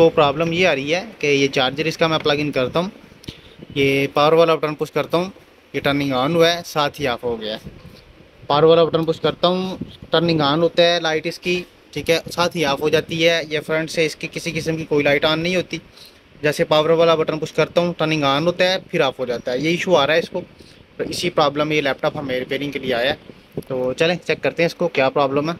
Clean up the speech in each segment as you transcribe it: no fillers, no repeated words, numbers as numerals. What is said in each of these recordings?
इसको प्रॉब्लम ये आ रही है कि ये चार्जर इसका मैं प्लग इन करता हूँ, ये पावर वाला बटन पुश करता हूँ, ये टर्निंग ऑन हुआ है, साथ ही ऑफ हो गया है। पावर वाला बटन पुश करता हूँ, टर्निंग ऑन होता है लाइट इसकी, ठीक है, साथ ही ऑफ हो जाती है। ये फ्रंट से इसकी किसी किस्म की कोई लाइट ऑन नहीं होती। जैसे पावर वाला बटन पुश करता हूँ, टर्निंग ऑन होता है, फिर ऑफ हो जाता है। ये इशू आ रहा है इसको, तो इसी प्रॉब्लम ये लैपटॉप हमें रिपेयरिंग के लिए आया है। तो चलें चेक करते हैं इसको क्या प्रॉब्लम है।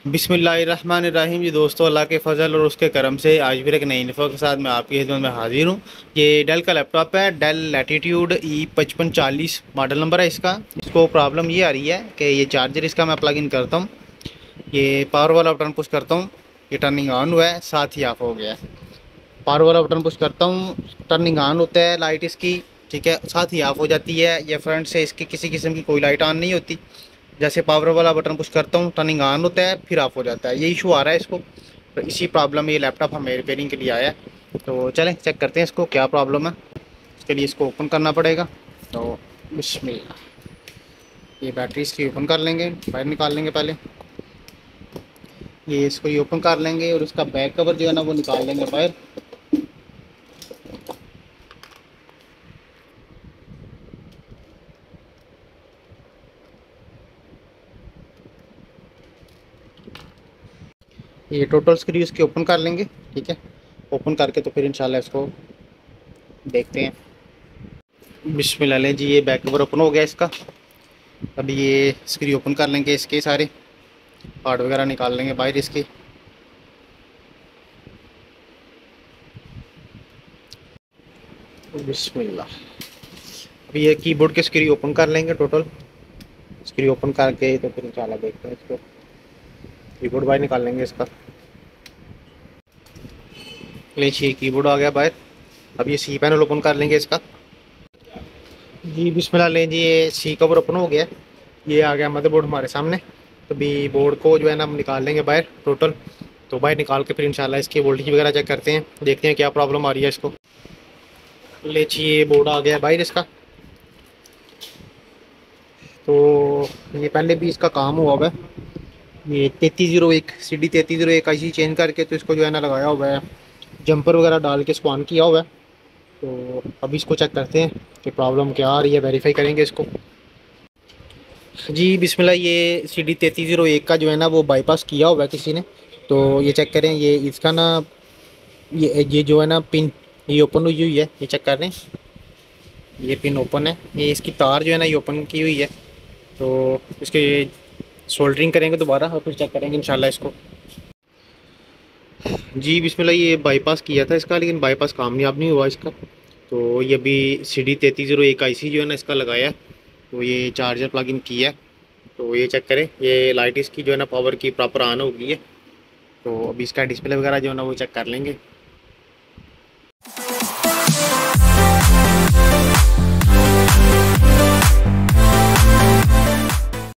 बिस्मिल्लाहिर्रहमानिर्रहीम। जी दोस्तों, अल्लाह के फजल और उसके करम से आज फिर एक नई इन्फो के साथ मैं आपकी खिदमत में हाजिर हूँ। ये डेल का लैपटॉप है, del latitude E5540 model number है इसका। इसको प्रॉब्लम ये आ रही है कि ये चार्जर इसका मैं प्लग इन करता हूँ, ये पावर वाला बटन पुश करता हूँ, ये टर्निंग ऑन हुआ है, साथ ही ऑफ हो गया है। पावर वाला बटन पुश करता हूँ, टर्निंग ऑन होता है लाइट इसकी, ठीक है, साथ ही ऑफ हो जाती है। ये फ्रंट से इसकी किसी किस्म की कोई लाइट ऑन नहीं होती। जैसे पावर वाला बटन पुश करता हूँ, टर्निंग ऑन होता है, फिर ऑफ हो जाता है। ये इशू आ रहा है इसको, तो इसी प्रॉब्लम ये लैपटॉप हमें रिपेयरिंग के लिए आया है। तो चलें चेक करते हैं इसको क्या प्रॉब्लम है। इसके लिए इसको ओपन करना पड़ेगा। तो बिस्मिल्लाह, ये बैटरी इसकी ओपन कर लेंगे, बाहर निकाल लेंगे पहले। ये इसको ये ओपन कर लेंगे और इसका बैक कवर जो है ना वो निकाल लेंगे बाहर। ये टोटल स्क्रू इसके ओपन कर लेंगे, ठीक है। ओपन करके तो फिर इंशाल्लाह इसको देखते हैं। बिस्मिल्लाह लें जी, ये बैक कवर ओपन हो गया इसका। अभी ये स्क्रू ओपन कर लेंगे, इसके सारे पार्ट वगैरह निकाल लेंगे बाहर इसके। बिस्मिल्लाह, अभी ये कीबोर्ड के स्क्रू ओपन कर लेंगे टोटल। स्क्रू ओपन करके तो फिर इंशाल्लाह देखते हैं इसको। कीबोर्ड बाहर निकाल लेंगे इसका। लीजिए कीबोर्ड आ गया बाहर। अब ये सी पैनल ओपन कर लेंगे इसका। जी बिस्मिल्लाह लें जी, ये सी कवर ओपन हो गया। ये आ गया मदरबोर्ड हमारे सामने। तो भी बोर्ड को जो है ना हम निकाल लेंगे बाहर टोटल। तो बाहर निकाल के फिर इंशाल्लाह इसकी वोल्टेज वगैरह चेक करते हैं, देखते हैं क्या प्रॉब्लम आ रही है इसको। लीजिए ये बोर्ड आ गया बाहर इसका। तो ये पहले भी इसका काम हुआ हुआ है। ये 3301 CD 3301 IC चेंज करके तो इसको जो है ना लगाया हुआ है, जंपर वगैरह डाल के इसको ऑन किया हुआ है। तो अभी इसको चेक करते हैं कि प्रॉब्लम क्या आ रही है, वेरीफाई करेंगे इसको। जी बिस्मिल्लाह, ये CD 3301 का जो है ना वो बाईपास किया हुआ है किसी ने। तो ये चेक करें, ये इसका ना ये जो है ना पिन ये ओपन हुई हुई है, ये चेक कर रहे हैं। ये पिन ओपन है, ये इसकी तार जो है ना ये ओपन की हुई है। तो इसके सोल्डरिंग करेंगे दोबारा और फिर चेक करेंगे इंशाल्लाह इसको। जी बिस्मिल्लाह, ये बाईपास किया था इसका, लेकिन बाईपास कामयाब नहीं हुआ इसका। तो ये अभी CD 3301 IC जो है ना इसका लगाया है। तो ये चार्जर प्लग इन किया है। तो ये चेक करें, ये लाइट इसकी जो है ना पावर की प्रॉपर ऑन हो गई है। तो अभी इसका डिस्प्ले वगैरह जो है ना वो चेक कर लेंगे।